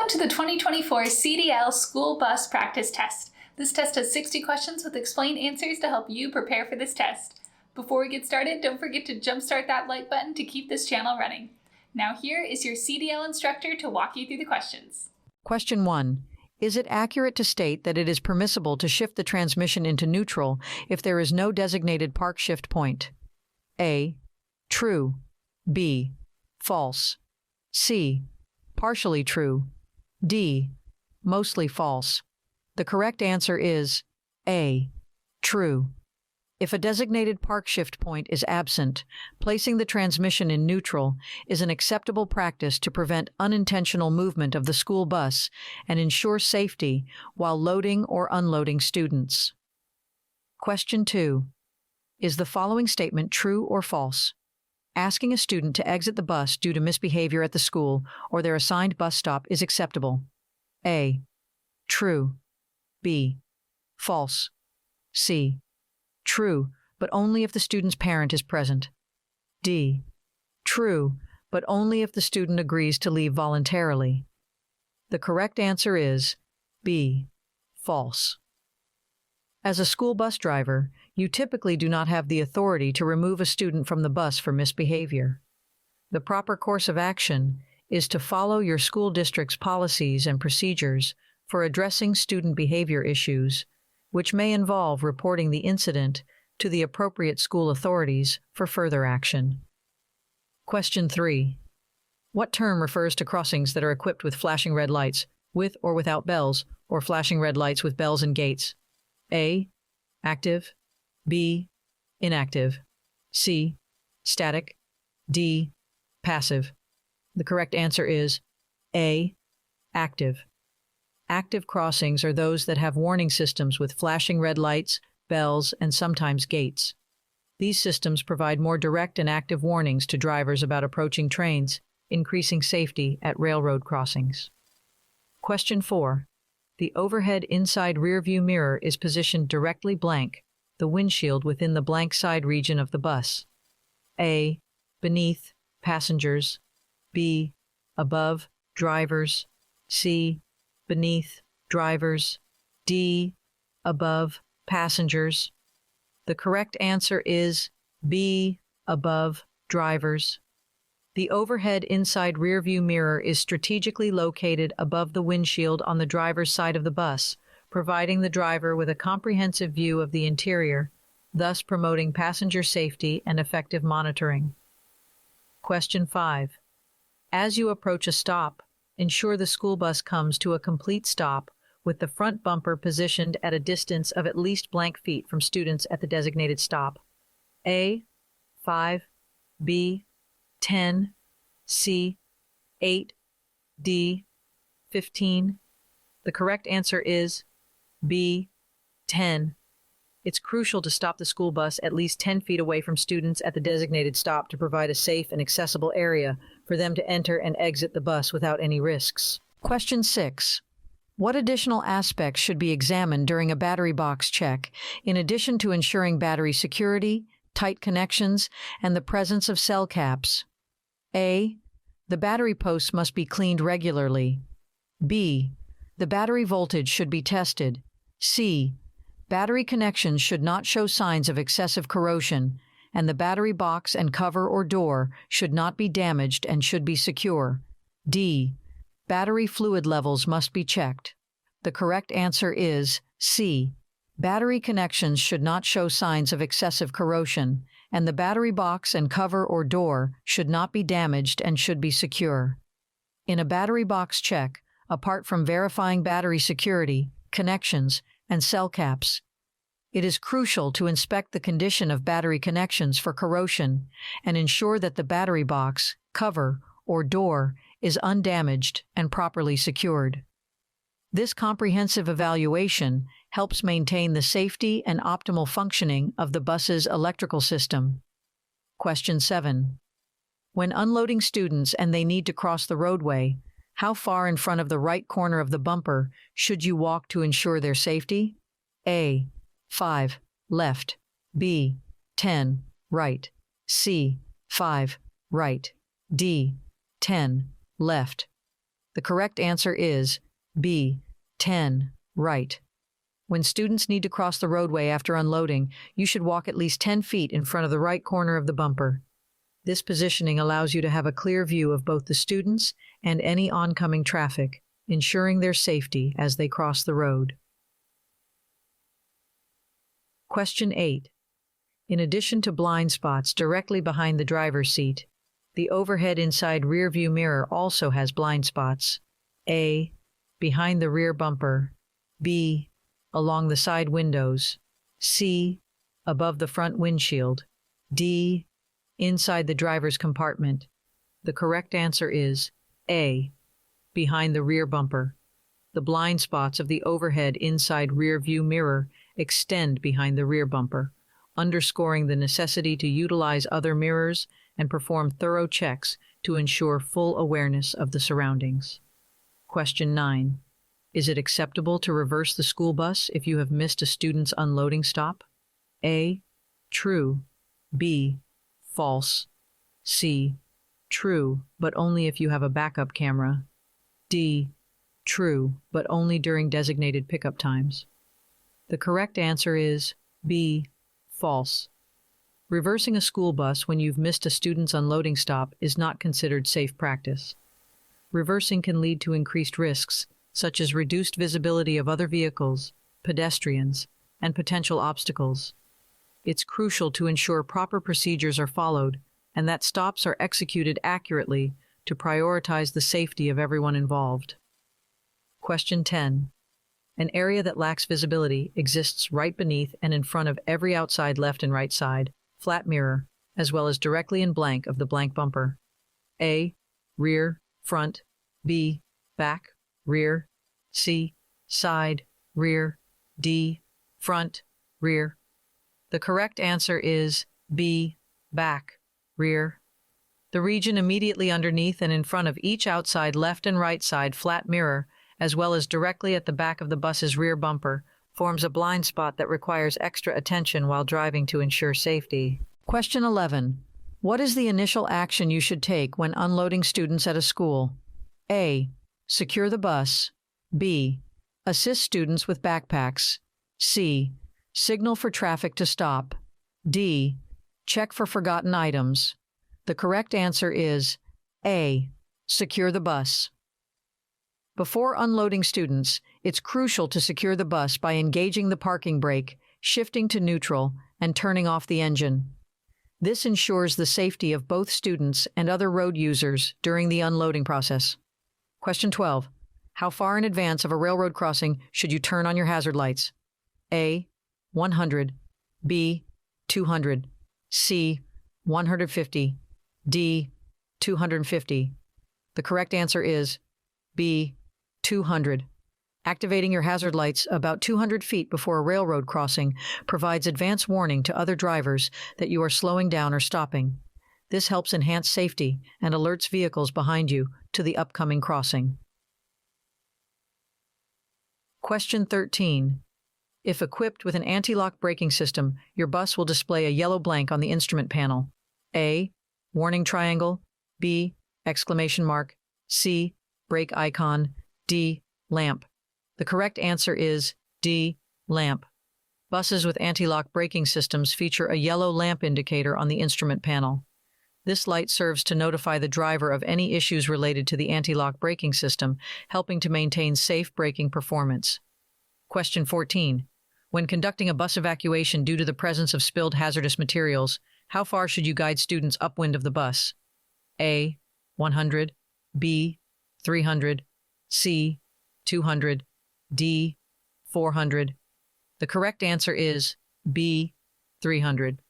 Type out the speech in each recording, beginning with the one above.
Welcome to the 2024 CDL School Bus Practice Test. This test has 60 questions with explained answers to help you prepare for this test. Before we get started, don't forget to jumpstart that like button to keep this channel running. Now here is your CDL instructor to walk you through the questions. Question 1. Is it accurate to state that it is permissible to shift the transmission into neutral if there is no designated park shift point? A. True. B. False. C. Partially true. D. Mostly false. The correct answer is A. True. If a designated park shift point is absent, placing the transmission in neutral is an acceptable practice to prevent unintentional movement of the school bus and ensure safety while loading or unloading students. Question 2. Is the following statement true or false? Asking a student to exit the bus due to misbehavior at the school or their assigned bus stop is acceptable. A. True. B. False. C. True, but only if the student's parent is present. D. True, but only if the student agrees to leave voluntarily. The correct answer is B. False. As a school bus driver, you typically do not have the authority to remove a student from the bus for misbehavior. The proper course of action is to follow your school district's policies and procedures for addressing student behavior issues, which may involve reporting the incident to the appropriate school authorities for further action. Question 3. What term refers to crossings that are equipped with flashing red lights, with or without bells, or flashing red lights with bells and gates? A. Active. B. Inactive. C. Static. D. Passive. The correct answer is A. Active. Active crossings are those that have warning systems with flashing red lights, bells, and sometimes gates. These systems provide more direct and active warnings to drivers about approaching trains, increasing safety at railroad crossings. Question 4. The overhead inside rearview mirror is positioned directly blank, the windshield within the blank side region of the bus. A. Beneath passengers. B. Above drivers. C. Beneath drivers. D. Above passengers. The correct answer is B. Above drivers. The overhead inside rearview mirror is strategically located above the windshield on the driver's side of the bus, providing the driver with a comprehensive view of the interior, thus promoting passenger safety and effective monitoring. Question 5. As you approach a stop, ensure the school bus comes to a complete stop with the front bumper positioned at a distance of at least blank feet from students at the designated stop. A. 5. B. 10. C. 8. D. 15. The correct answer is B. 10. It's crucial to stop the school bus at least 10 feet away from students at the designated stop to provide a safe and accessible area for them to enter and exit the bus without any risks. Question 6. What additional aspects should be examined during a battery box check, in addition to ensuring battery security, tight connections, and the presence of cell caps? A. The battery posts must be cleaned regularly. B. The battery voltage should be tested. C. Battery connections should not show signs of excessive corrosion, and the battery box and cover or door should not be damaged and should be secure. D. Battery fluid levels must be checked. The correct answer is C. Battery connections should not show signs of excessive corrosion, and the battery box and cover or door should not be damaged and should be secure. In a battery box check, apart from verifying battery security, connections, and cell caps, it is crucial to inspect the condition of battery connections for corrosion and ensure that the battery box, cover, or door is undamaged and properly secured. This comprehensive evaluation helps maintain the safety and optimal functioning of the bus's electrical system. Question 7. When unloading students and they need to cross the roadway, how far in front of the right corner of the bumper should you walk to ensure their safety? A. 5. Left. B. 10. Right. C. 5. Right. D. 10. Left. The correct answer is B. 10, right. When students need to cross the roadway after unloading, you should walk at least 10 feet in front of the right corner of the bumper. This positioning allows you to have a clear view of both the students and any oncoming traffic, ensuring their safety as they cross the road. Question 8. In addition to blind spots directly behind the driver's seat, the overhead inside rearview mirror also has blind spots. A. Behind the rear bumper. B. Along the side windows. C. Above the front windshield. D. Inside the driver's compartment. The correct answer is A. Behind the rear bumper. The blind spots of the overhead inside rear view mirror extend behind the rear bumper, underscoring the necessity to utilize other mirrors and perform thorough checks to ensure full awareness of the surroundings. Question 9. Is it acceptable to reverse the school bus if you have missed a student's unloading stop? A. True. B. False. C. True, but only if you have a backup camera. D. True, but only during designated pickup times. The correct answer is B. False. Reversing a school bus when you've missed a student's unloading stop is not considered safe practice. Reversing can lead to increased risks, such as reduced visibility of other vehicles, pedestrians, and potential obstacles. It's crucial to ensure proper procedures are followed and that stops are executed accurately to prioritize the safety of everyone involved. Question 10. An area that lacks visibility exists right beneath and in front of every outside left and right side, flat mirror, as well as directly in blank of the blank bumper. A. Rear, front. B. Back, rear. C. Side, rear. D. Front, rear. The correct answer is B. Back, rear. The region immediately underneath and in front of each outside left and right side flat mirror, as well as directly at the back of the bus's rear bumper, forms a blind spot that requires extra attention while driving to ensure safety. Question 11. What is the initial action you should take when unloading students at a school? A. Secure the bus. B. Assist students with backpacks. C. Signal for traffic to stop. D. Check for forgotten items. The correct answer is A. Secure the bus. Before unloading students, it's crucial to secure the bus by engaging the parking brake, shifting to neutral, and turning off the engine. This ensures the safety of both students and other road users during the unloading process. Question 12. How far in advance of a railroad crossing should you turn on your hazard lights? A. 100. B. 200. C. 150. D. 250. The correct answer is B. 200. Activating your hazard lights about 200 feet before a railroad crossing provides advance warning to other drivers that you are slowing down or stopping. This helps enhance safety and alerts vehicles behind you to the upcoming crossing. Question 13. If equipped with an anti-lock braking system, your bus will display a yellow blank on the instrument panel. A. Warning triangle. B. Exclamation mark. C. Brake icon. D. Lamp. The correct answer is D. Lamp. Buses with anti-lock braking systems feature a yellow lamp indicator on the instrument panel. This light serves to notify the driver of any issues related to the anti-lock braking system, helping to maintain safe braking performance. Question 14. When conducting a bus evacuation due to the presence of spilled hazardous materials, how far should you guide students upwind of the bus? A. 100. B. 300. C. 200. D. 400. The correct answer is B. 300.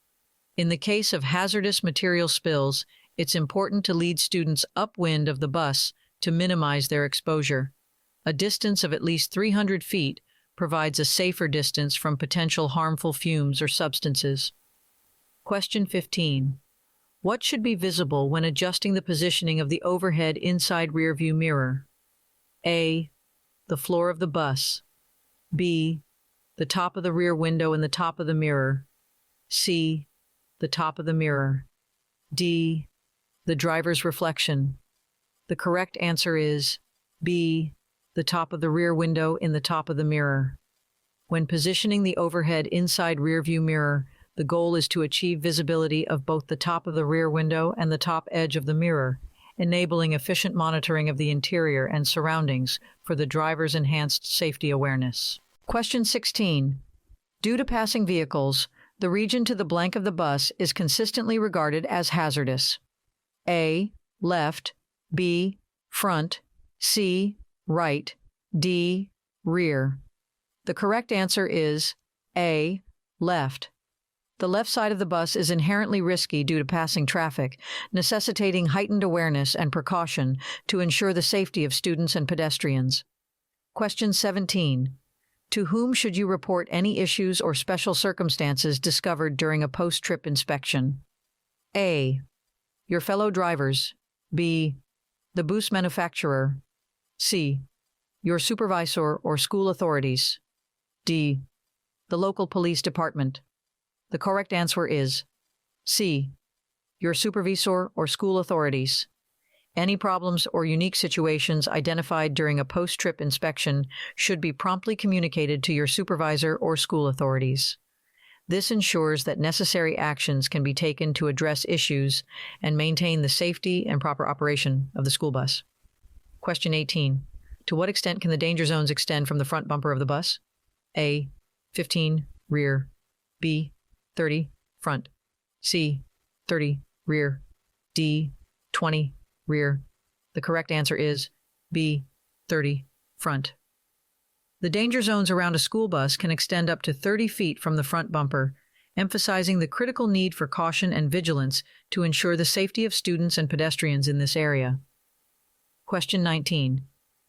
In the case of hazardous material spills, it's important to lead students upwind of the bus to minimize their exposure. A distance of at least 300 feet provides a safer distance from potential harmful fumes or substances. Question 15. What should be visible when adjusting the positioning of the overhead inside rearview mirror? A. The floor of the bus. B. The top of the rear window and the top of the mirror. C. The top of the mirror. D. The driver's reflection. The correct answer is B, the top of the rear window in the top of the mirror. When positioning the overhead inside rear view mirror, the goal is to achieve visibility of both the top of the rear window and the top edge of the mirror, enabling efficient monitoring of the interior and surroundings for the driver's enhanced safety awareness. Question 16. Due to passing vehicles, the region to the blank of the bus is consistently regarded as hazardous. A, left, B, front, C, right, D, rear. The correct answer is A, left. The left side of the bus is inherently risky due to passing traffic, necessitating heightened awareness and precaution to ensure the safety of students and pedestrians. Question 17. To whom should you report any issues or special circumstances discovered during a post-trip inspection? A, your fellow drivers. B, the bus manufacturer. C, your supervisor or school authorities. D, the local police department. The correct answer is C, your supervisor or school authorities. Any problems or unique situations identified during a post-trip inspection should be promptly communicated to your supervisor or school authorities. This ensures that necessary actions can be taken to address issues and maintain the safety and proper operation of the school bus. Question 18. To what extent can the danger zones extend from the front bumper of the bus? A, 15, rear. B, 30, front. C, 30, rear. D, 20, rear. The correct answer is B, 30, front. The danger zones around a school bus can extend up to 30 feet from the front bumper, emphasizing the critical need for caution and vigilance to ensure the safety of students and pedestrians in this area. Question 19.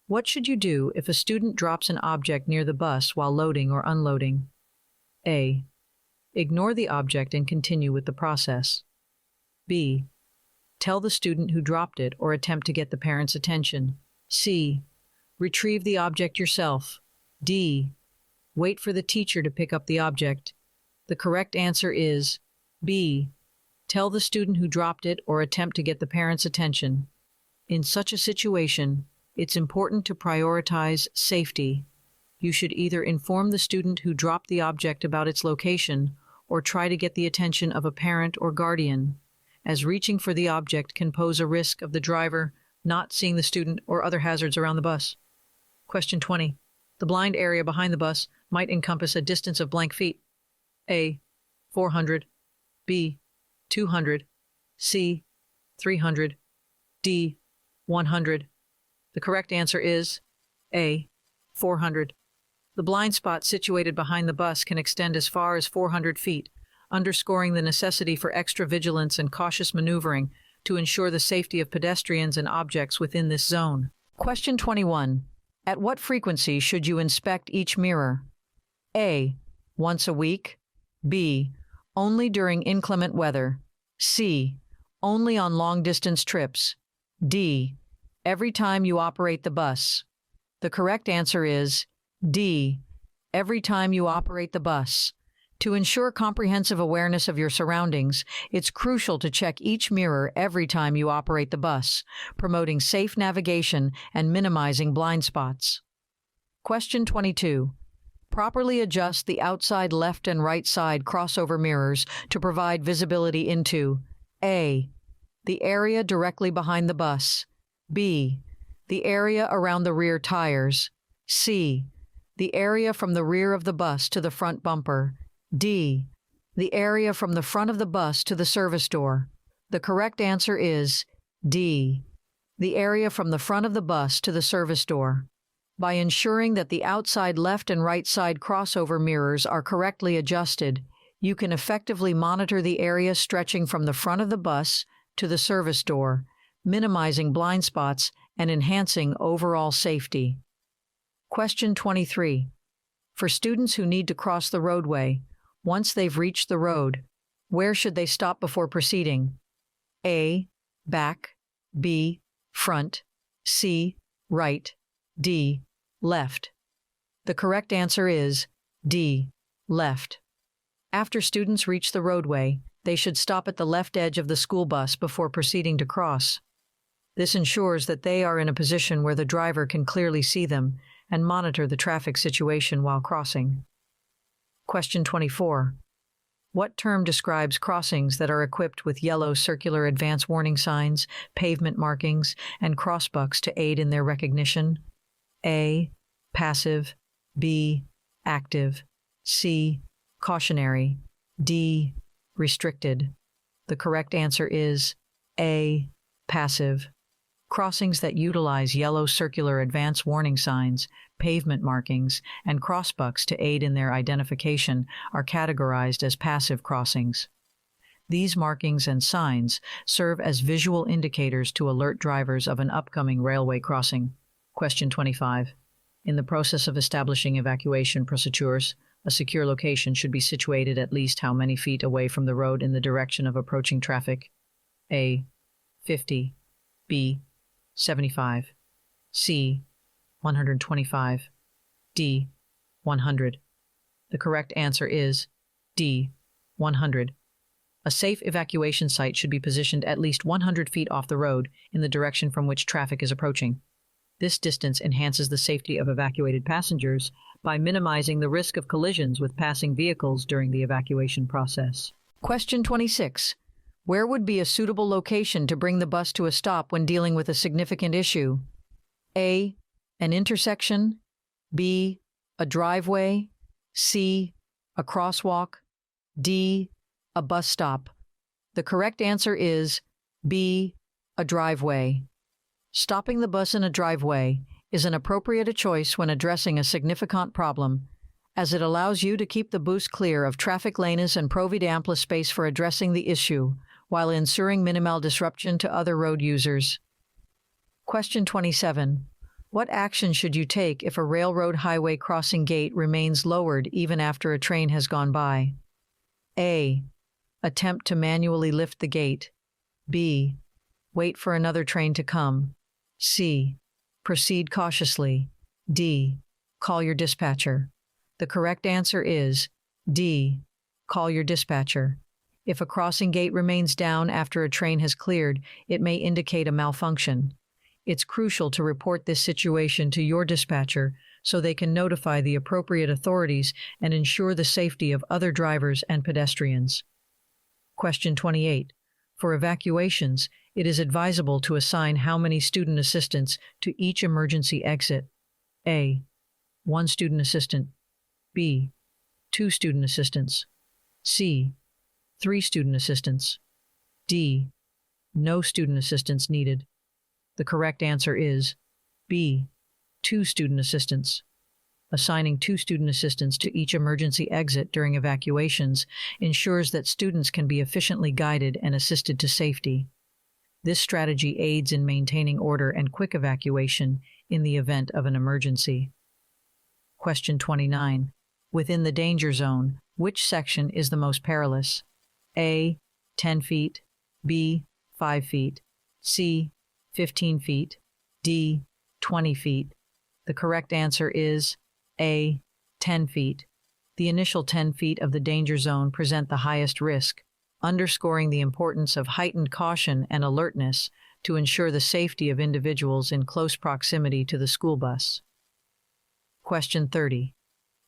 What should you do if a student drops an object near the bus while loading or unloading? A, ignore the object and continue with the process. B, tell the student who dropped it or attempt to get the parent's attention. C, retrieve the object yourself. D, wait for the teacher to pick up the object. The correct answer is B, tell the student who dropped it or attempt to get the parent's attention. In such a situation, it's important to prioritize safety. You should either inform the student who dropped the object about its location or try to get the attention of a parent or guardian, as reaching for the object can pose a risk of the driver not seeing the student or other hazards around the bus. Question 20. The blind area behind the bus might encompass a distance of blank feet. A, 400. B, 200. C, 300. D, 100. The correct answer is A, 400. The blind spot situated behind the bus can extend as far as 400 feet, underscoring the necessity for extra vigilance and cautious maneuvering to ensure the safety of pedestrians and objects within this zone. Question 21. At what frequency should you inspect each mirror? A, once a week. B, only during inclement weather. C, only on long-distance trips. D, every time you operate the bus. The correct answer is D, every time you operate the bus. To ensure comprehensive awareness of your surroundings, it's crucial to check each mirror every time you operate the bus, promoting safe navigation and minimizing blind spots. Question 22. Properly adjust the outside left and right side crossover mirrors to provide visibility into A, the area directly behind the bus. B, the area around the rear tires. C, the area from the rear of the bus to the front bumper. D, the area from the front of the bus to the service door. The correct answer is D, the area from the front of the bus to the service door. By ensuring that the outside left and right side crossover mirrors are correctly adjusted, you can effectively monitor the area stretching from the front of the bus to the service door, minimizing blind spots and enhancing overall safety. Question 23. For students who need to cross the roadway, once they've reached the road, where should they stop before proceeding? A, back. B, front. C, right. D, left. The correct answer is D, left. After students reach the roadway, they should stop at the left edge of the school bus before proceeding to cross. This ensures that they are in a position where the driver can clearly see them and monitor the traffic situation while crossing. Question 24. What term describes crossings that are equipped with yellow circular advance warning signs, pavement markings, and crossbucks to aid in their recognition? A. Passive. B. Active. C. Cautionary. D. Restricted. The correct answer is A. Passive. Crossings that utilize yellow circular advance warning signs, pavement markings, and crossbucks to aid in their identification are categorized as passive crossings. These markings and signs serve as visual indicators to alert drivers of an upcoming railway crossing. Question 25. In the process of establishing evacuation procedures, a secure location should be situated at least how many feet away from the road in the direction of approaching traffic? A. 50. B. 75. C. 125. D. 100. The correct answer is D. 100. A safe evacuation site should be positioned at least 100 feet off the road in the direction from which traffic is approaching. This distance enhances the safety of evacuated passengers by minimizing the risk of collisions with passing vehicles during the evacuation process. Question 26. Where would be a suitable location to bring the bus to a stop when dealing with a significant issue? A. An intersection. B. A driveway. C. A crosswalk. D. A bus stop. The correct answer is B. A driveway. Stopping the bus in a driveway is an appropriate choice when addressing a significant problem, as it allows you to keep the bus clear of traffic lanes and provide ample space for addressing the issue, while ensuring minimal disruption to other road users. Question 27. What action should you take if a railroad highway crossing gate remains lowered even after a train has gone by? A. Attempt to manually lift the gate. B. Wait for another train to come. C. Proceed cautiously. D. Call your dispatcher. The correct answer is D. Call your dispatcher. If a crossing gate remains down after a train has cleared, it may indicate a malfunction. It's crucial to report this situation to your dispatcher so they can notify the appropriate authorities and ensure the safety of other drivers and pedestrians. Question 28. For evacuations, it is advisable to assign how many student assistants to each emergency exit? A. 1 student assistant. B. 2 student assistants. C. 3 student assistants. D. No student assistants needed. The correct answer is B. 2 student assistants. Assigning 2 student assistants to each emergency exit during evacuations ensures that students can be efficiently guided and assisted to safety. This strategy aids in maintaining order and quick evacuation in the event of an emergency. Question 29. Within the danger zone, which section is the most perilous? A. 10 feet. B. 5 feet. C. 15 feet. D. 20 feet. The correct answer is A. 10 feet. The initial 10 feet of the danger zone present the highest risk, underscoring the importance of heightened caution and alertness to ensure the safety of individuals in close proximity to the school bus. Question 30.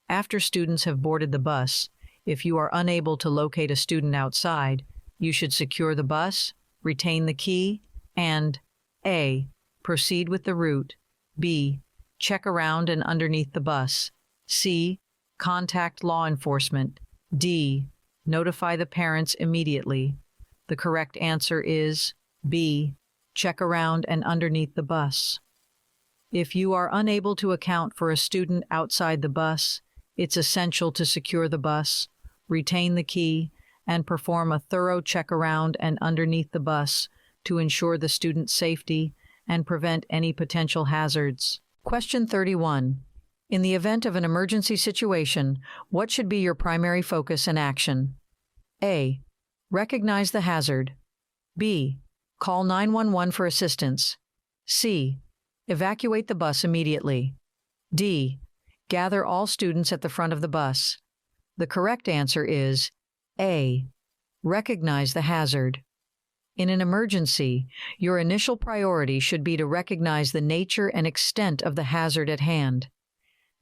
After students have boarded the bus, if you are unable to locate a student outside, you should secure the bus, retain the key, and A. Proceed with the route. B. Check around and underneath the bus. C. Contact law enforcement. D. Notify the parents immediately. The correct answer is B. Check around and underneath the bus. If you are unable to account for a student outside the bus, it's essential to secure the bus, retain the key, and perform a thorough check around and underneath the bus to ensure the student's safety and prevent any potential hazards. Question 31. In the event of an emergency situation, what should be your primary focus and action? A. Recognize the hazard. B. Call 911 for assistance. C. Evacuate the bus immediately. D. Gather all students at the front of the bus. The correct answer is A. Recognize the hazard. In an emergency, your initial priority should be to recognize the nature and extent of the hazard at hand.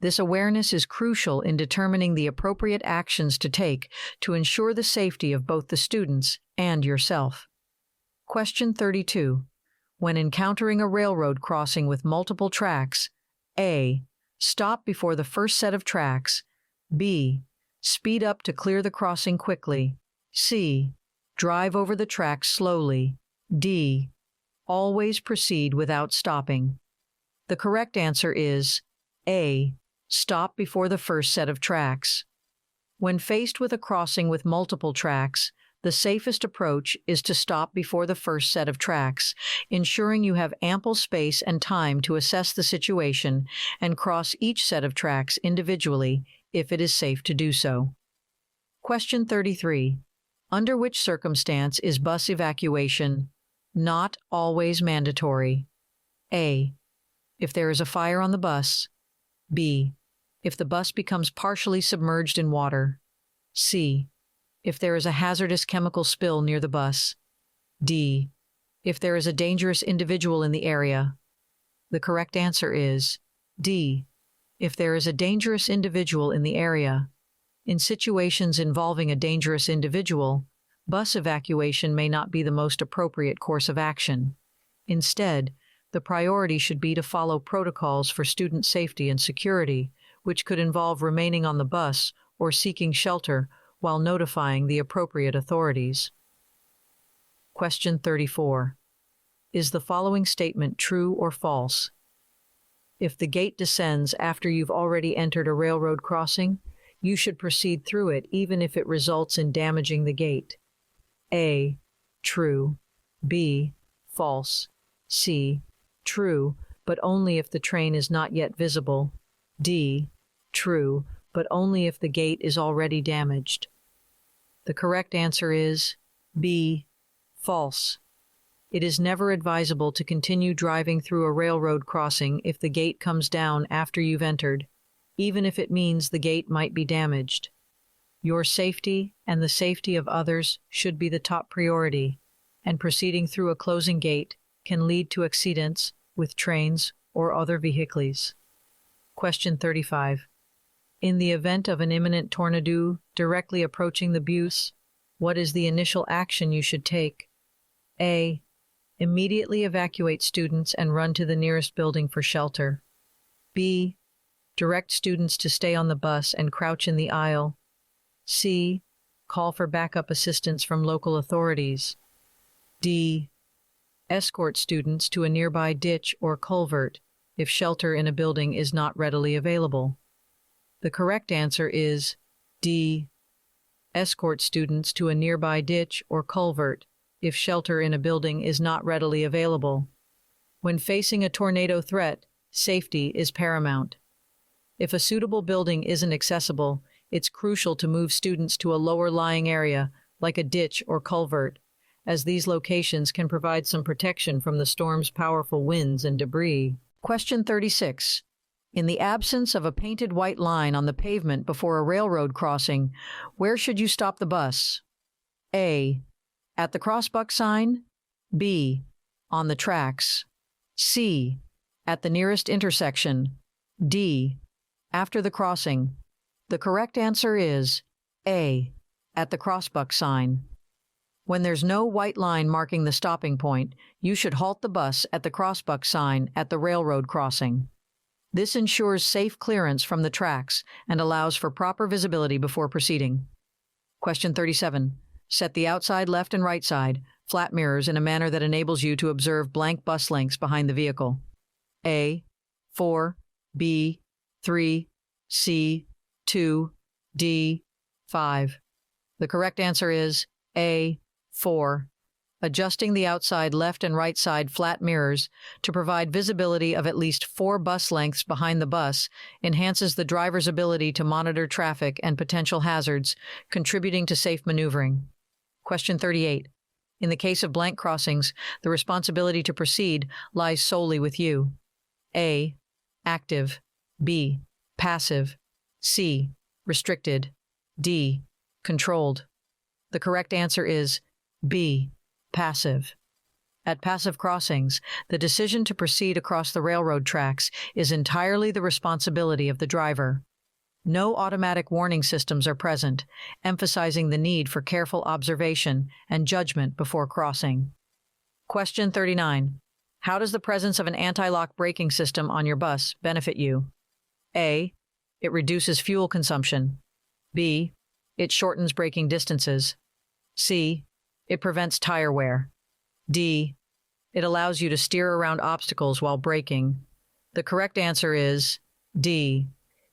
This awareness is crucial in determining the appropriate actions to take to ensure the safety of both the students and yourself. Question 32. When encountering a railroad crossing with multiple tracks, A. Stop before the first set of tracks. B. Speed up to clear the crossing quickly. C. Drive over the tracks slowly. D. Always proceed without stopping. The correct answer is A. Stop before the first set of tracks. When faced with a crossing with multiple tracks, the safest approach is to stop before the first set of tracks, ensuring you have ample space and time to assess the situation and cross each set of tracks individually if it is safe to do so. Question 33. Under which circumstance is bus evacuation not always mandatory? A. If there is a fire on the bus. B. If the bus becomes partially submerged in water. C. If there is a hazardous chemical spill near the bus. D. If there is a dangerous individual in the area. The correct answer is D. If there is a dangerous individual in the area. In situations involving a dangerous individual, bus evacuation may not be the most appropriate course of action. Instead, the priority should be to follow protocols for student safety and security, which could involve remaining on the bus or seeking shelter while notifying the appropriate authorities. Question 34. Is the following statement true or false? If the gate descends after you've already entered a railroad crossing, you should proceed through it even if it results in damaging the gate. A. True. B. False. C. True, but only if the train is not yet visible. D. True, but only if the gate is already damaged. The correct answer is B. False. It is never advisable to continue driving through a railroad crossing if the gate comes down after you've entered, even if it means the gate might be damaged. Your safety and the safety of others should be the top priority, and proceeding through a closing gate can lead to accidents with trains or other vehicles. Question 35. In the event of an imminent tornado directly approaching the bus, what is the initial action you should take? A. Immediately evacuate students and run to the nearest building for shelter. B. Direct students to stay on the bus and crouch in the aisle. C. Call for backup assistance from local authorities. D. Escort students to a nearby ditch or culvert if shelter in a building is not readily available. The correct answer is D. Escort students to a nearby ditch or culvert if shelter in a building is not readily available. When facing a tornado threat, safety is paramount. If a suitable building isn't accessible, it's crucial to move students to a lower-lying area, like a ditch or culvert, as these locations can provide some protection from the storm's powerful winds and debris. Question 36. In the absence of a painted white line on the pavement before a railroad crossing, where should you stop the bus? A. At the crossbuck sign. B. On the tracks. C. At the nearest intersection. D. After the crossing. The correct answer is A. At the crossbuck sign. When there's no white line marking the stopping point, you should halt the bus at the crossbuck sign at the railroad crossing. This ensures safe clearance from the tracks and allows for proper visibility before proceeding. Question 37. Set the outside left and right side, flat mirrors, in a manner that enables you to observe blank bus lengths behind the vehicle. A. 4. B. 3. C. 2. D. 5. The correct answer is A. 4. Adjusting the outside left and right side flat mirrors to provide visibility of at least 4 bus lengths behind the bus enhances the driver's ability to monitor traffic and potential hazards, contributing to safe maneuvering. Question 38. In the case of blank crossings, the responsibility to proceed lies solely with you. A. Active. B. Passive. C. Restricted. D. Controlled. The correct answer is B. passive. At passive crossings, the decision to proceed across the railroad tracks is entirely the responsibility of the driver. No automatic warning systems are present, emphasizing the need for careful observation and judgment before crossing. Question 39. How does the presence of an anti-lock braking system on your bus benefit you? A. It reduces fuel consumption. B. It shortens braking distances. C. It prevents tire wear. D. It allows you to steer around obstacles while braking. The correct answer is D.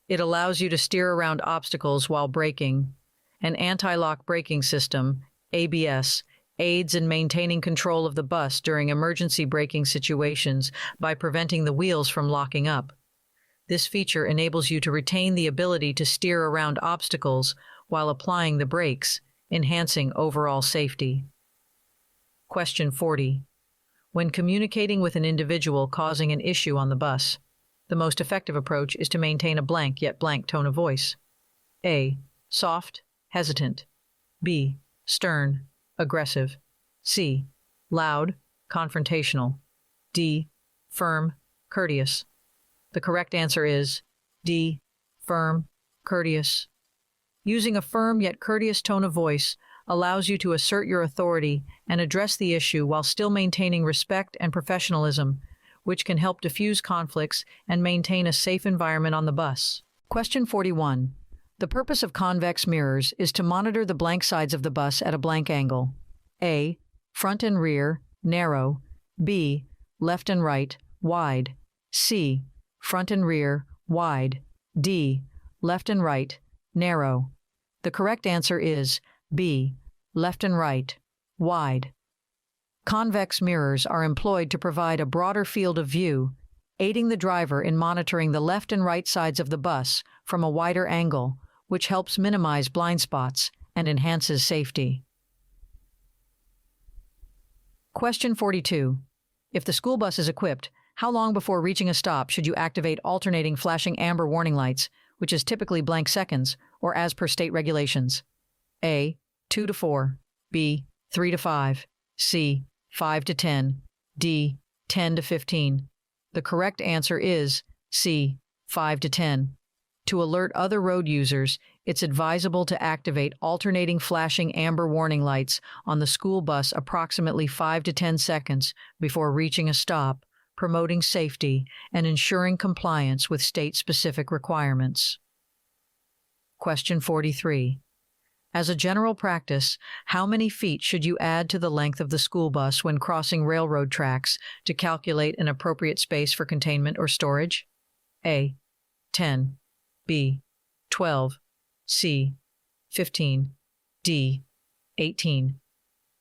It allows you to steer around obstacles while braking. An anti-lock braking system, ABS, aids in maintaining control of the bus during emergency braking situations by preventing the wheels from locking up. This feature enables you to retain the ability to steer around obstacles while applying the brakes, enhancing overall safety. Question 40. When communicating with an individual causing an issue on the bus, the most effective approach is to maintain a blank yet blank tone of voice. A. Soft, hesitant. B. Stern, aggressive. C. Loud, confrontational. D. Firm, courteous. The correct answer is D. Firm, courteous. Using a firm yet courteous tone of voice allows you to assert your authority and address the issue while still maintaining respect and professionalism, which can help diffuse conflicts and maintain a safe environment on the bus. Question 41. The purpose of convex mirrors is to monitor the blank sides of the bus at a blank angle. A. Front and rear, narrow. B. Left and right, wide. C. Front and rear, wide. D. Left and right, narrow. The correct answer is B. Left and right, wide. Convex mirrors are employed to provide a broader field of view, aiding the driver in monitoring the left and right sides of the bus from a wider angle, which helps minimize blind spots and enhances safety. Question 42. If the school bus is equipped, how long before reaching a stop should you activate alternating flashing amber warning lights, which is typically blank seconds, or as per state regulations? A. 2 to 4. B. 3 to 5. C. 5 to 10. D. 10 to 15. The correct answer is C. 5 to 10. To alert other road users, it's advisable to activate alternating flashing amber warning lights on the school bus approximately 5 to 10 seconds before reaching a stop, promoting safety and ensuring compliance with state-specific requirements. Question 43. As a general practice, how many feet should you add to the length of the school bus when crossing railroad tracks to calculate an appropriate space for containment or storage? A. 10. B. 12. C. 15. D. 18.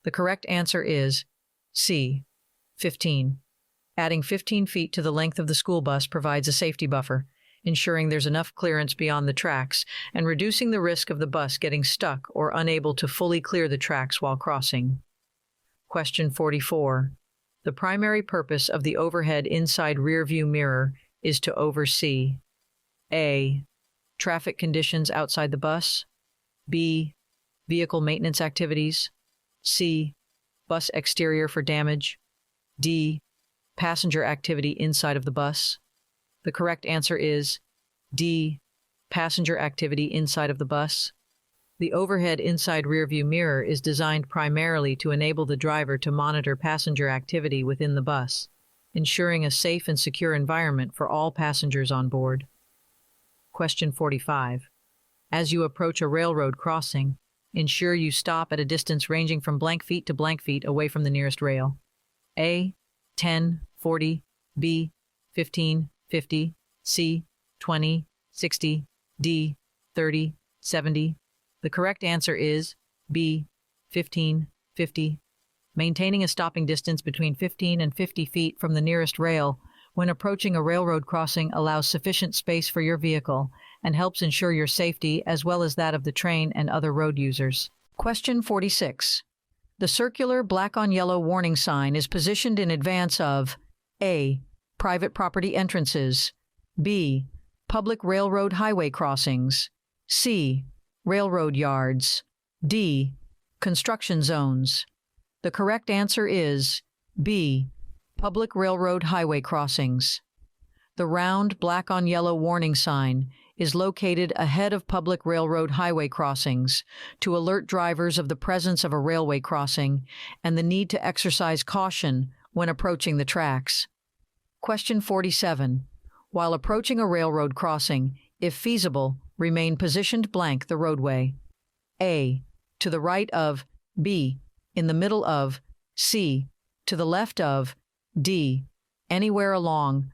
The correct answer is C. 15. Adding 15 feet to the length of the school bus provides a safety buffer, ensuring there's enough clearance beyond the tracks and reducing the risk of the bus getting stuck or unable to fully clear the tracks while crossing. Question 44. The primary purpose of the overhead inside rearview mirror is to oversee A. Traffic conditions outside the bus. B. Vehicle maintenance activities. C. Bus exterior for damage. D. Passenger activity inside of the bus. The correct answer is D. Passenger activity inside of the bus. The overhead inside rearview mirror is designed primarily to enable the driver to monitor passenger activity within the bus, ensuring a safe and secure environment for all passengers on board. Question 45. As you approach a railroad crossing, ensure you stop at a distance ranging from blank feet to blank feet away from the nearest rail. A. 10, 40. B. 15, 50. C. 20, 60. D. 30, 70. The correct answer is B. 15, 50. Maintaining a stopping distance between 15 and 50 feet from the nearest rail when approaching a railroad crossing allows sufficient space for your vehicle and helps ensure your safety as well as that of the train and other road users. Question 46. The circular black-on-yellow warning sign is positioned in advance of A. Private property entrances. B. Public railroad highway crossings. C. Railroad yards. D. Construction zones. The correct answer is B. Public railroad highway crossings. The round black on yellow warning sign is located ahead of public railroad highway crossings to alert drivers of the presence of a railway crossing and the need to exercise caution when approaching the tracks. Question 47. While approaching a railroad crossing, if feasible, remain positioned blank the roadway. A. To the right of, B. In the middle of, C. To the left of, D. Anywhere along.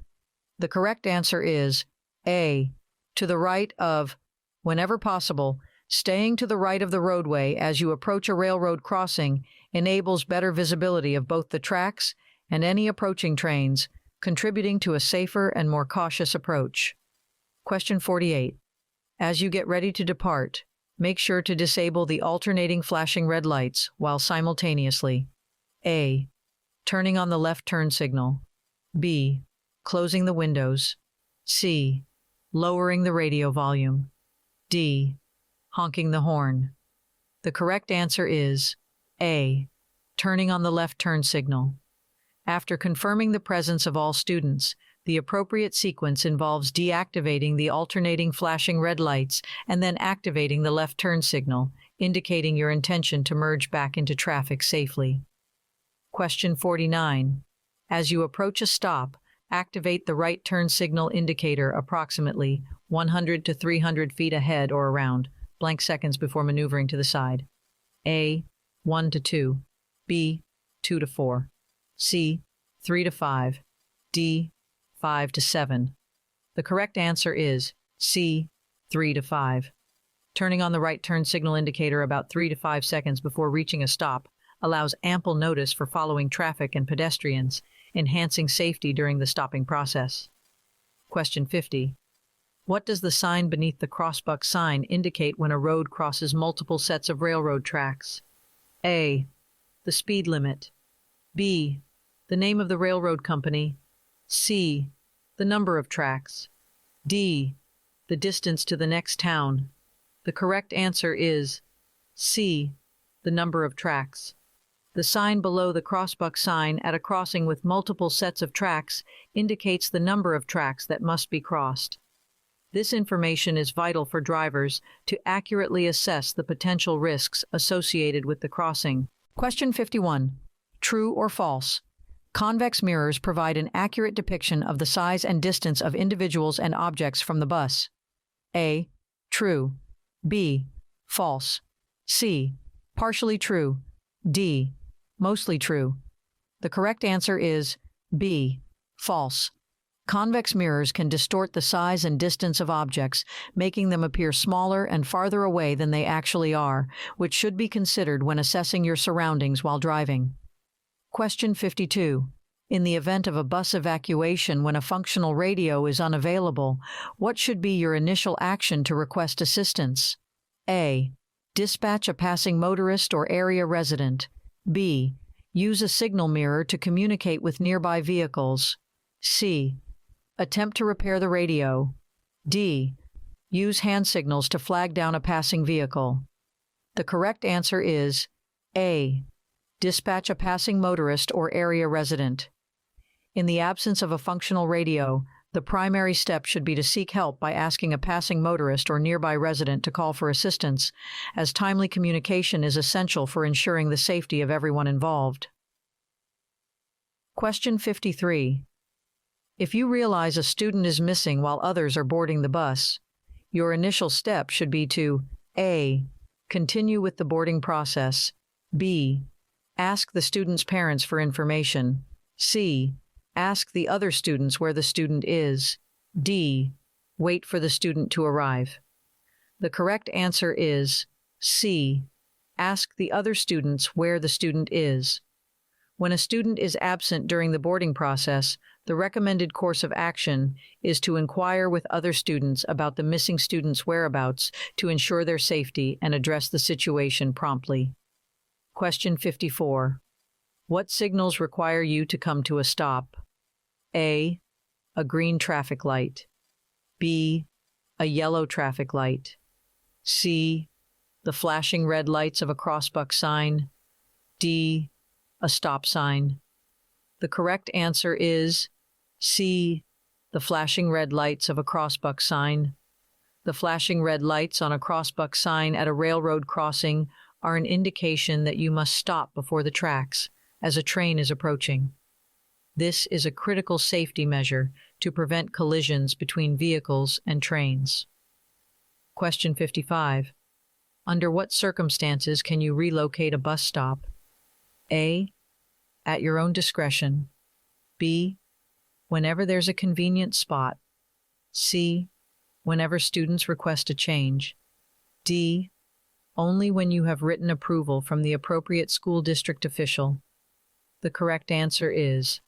The correct answer is A. To the right of, whenever possible, staying to the right of the roadway as you approach a railroad crossing enables better visibility of both the tracks and any approaching trains, contributing to a safer and more cautious approach. Question 48. As you get ready to depart, make sure to disable the alternating flashing red lights while simultaneously A. Turning on the left turn signal. B. Closing the windows. C. Lowering the radio volume. D. Honking the horn. The correct answer is A. Turning on the left turn signal. After confirming the presence of all students, the appropriate sequence involves deactivating the alternating flashing red lights and then activating the left turn signal, indicating your intention to merge back into traffic safely. Question 49. As you approach a stop, activate the right turn signal indicator approximately 100 to 300 feet ahead or around, blank seconds before maneuvering to the side. A. 1 to 2. B. 2 to 4. C. 3 to 5. D. 5 to 7. The correct answer is C. 3 to 5. Turning on the right turn signal indicator about 3 to 5 seconds before reaching a stop allows ample notice for following traffic and pedestrians, enhancing safety during the stopping process. Question 50. What does the sign beneath the crossbuck sign indicate when a road crosses multiple sets of railroad tracks? A. The speed limit. B. The name of the railroad company. C. The number of tracks. D. The distance to the next town. The correct answer is C. The number of tracks. The sign below the crossbuck sign at a crossing with multiple sets of tracks indicates the number of tracks that must be crossed. This information is vital for drivers to accurately assess the potential risks associated with the crossing. Question 51. True or false? Convex mirrors provide an accurate depiction of the size and distance of individuals and objects from the bus. A. True. B. False. C. Partially true. D. Mostly true. The correct answer is B. False. Convex mirrors can distort the size and distance of objects, making them appear smaller and farther away than they actually are, which should be considered when assessing your surroundings while driving. Question 52. In the event of a bus evacuation when a functional radio is unavailable, what should be your initial action to request assistance? A. Dispatch a passing motorist or area resident. B. Use a signal mirror to communicate with nearby vehicles. C. Attempt to repair the radio. D. Use hand signals to flag down a passing vehicle. The correct answer is A. Dispatch a passing motorist or area resident. In the absence of a functional radio, the primary step should be to seek help by asking a passing motorist or nearby resident to call for assistance, as timely communication is essential for ensuring the safety of everyone involved. Question 53. If you realize a student is missing while others are boarding the bus, your initial step should be to A. Continue with the boarding process. B. Ask the student's parents for information. C. Ask the other students where the student is. D. Wait for the student to arrive. The correct answer is C. Ask the other students where the student is. When a student is absent during the boarding process, the recommended course of action is to inquire with other students about the missing student's whereabouts to ensure their safety and address the situation promptly. Question 54. What signals require you to come to a stop? A. A green traffic light. B. A yellow traffic light. C. The flashing red lights of a crossbuck sign. D. a stop sign? The correct answer is C, the flashing red lights of a crossbuck sign. The flashing red lights on a crossbuck sign at a railroad crossing are an indication that you must stop before the tracks as a train is approaching. This is a critical safety measure to prevent collisions between vehicles and trains. Question 55. Under what circumstances can you relocate a bus stop? A, at your own discretion. B, whenever there's a convenient spot. C, whenever students request a change. D, only when you have written approval from the appropriate school district official. The correct answer is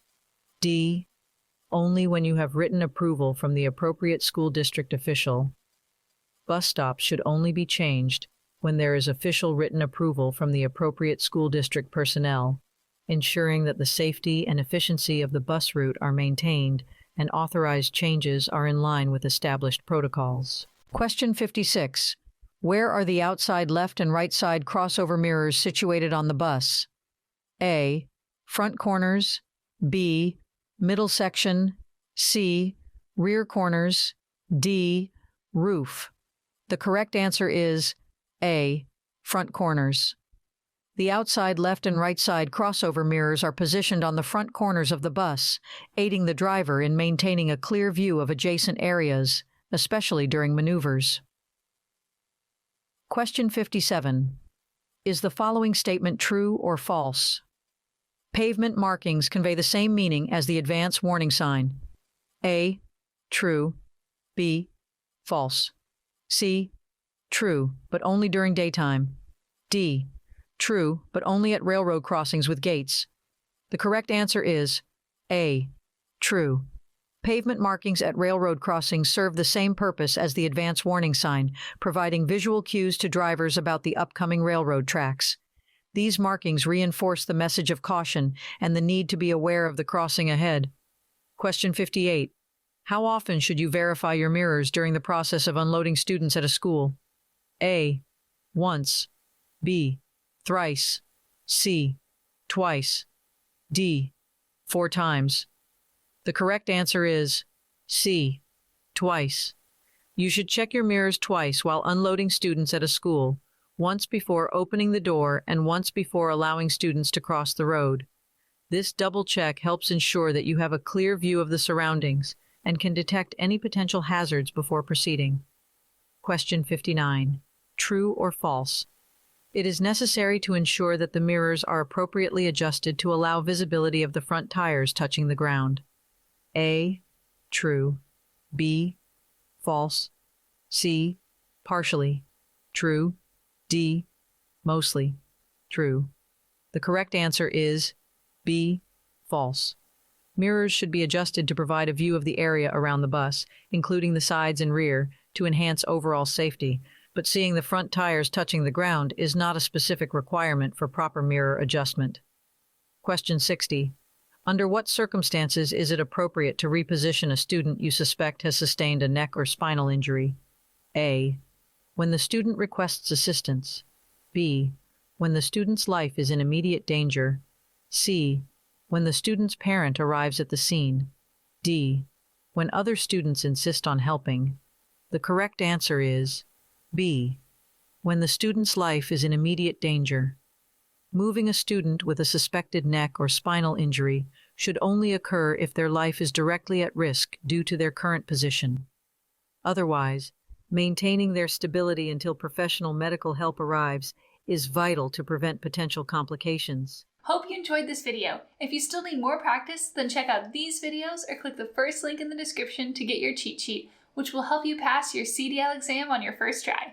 D, only when you have written approval from the appropriate school district official. Bus stops should only be changed when there is official written approval from the appropriate school district personnel, ensuring that the safety and efficiency of the bus route are maintained and authorized changes are in line with established protocols. Question 56. Where are the outside left and right side crossover mirrors situated on the bus? A, front corners. B, middle section. C, rear corners. D, roof. The correct answer is A, front corners. The outside left and right side crossover mirrors are positioned on the front corners of the bus, aiding the driver in maintaining a clear view of adjacent areas, especially during maneuvers. Question 57. Is the following statement true or false? Pavement markings convey the same meaning as the advance warning sign. A, true. B, false. C, true, but only during daytime. D, true, but only at railroad crossings with gates. The correct answer is A, true. Pavement markings at railroad crossings serve the same purpose as the advance warning sign, providing visual cues to drivers about the upcoming railroad tracks. These markings reinforce the message of caution and the need to be aware of the crossing ahead. Question 58. How often should you verify your mirrors during the process of unloading students at a school? A, once. B, thrice. C, twice. D, 4 times. The correct answer is C, twice. You should check your mirrors twice while unloading students at a school, once before opening the door and once before allowing students to cross the road. This double check helps ensure that you have a clear view of the surroundings and can detect any potential hazards before proceeding. Question 59. True or false? It is necessary to ensure that the mirrors are appropriately adjusted to allow visibility of the front tires touching the ground. A, true. B, false. C, partially true. D, mostly true. The correct answer is B, false. Mirrors should be adjusted to provide a view of the area around the bus, including the sides and rear, to enhance overall safety, but seeing the front tires touching the ground is not a specific requirement for proper mirror adjustment. Question 60. Under what circumstances is it appropriate to reposition a student you suspect has sustained a neck or spinal injury? A, when the student requests assistance. B, when the student's life is in immediate danger. C, when the student's parent arrives at the scene. D, when other students insist on helping. The correct answer is B, when the student's life is in immediate danger. Moving a student with a suspected neck or spinal injury should only occur if their life is directly at risk due to their current position. Otherwise, maintaining their stability until professional medical help arrives is vital to prevent potential complications. Hope you enjoyed this video. If you still need more practice, then check out these videos or click the first link in the description to get your cheat sheet, which will help you pass your CDL exam on your first try.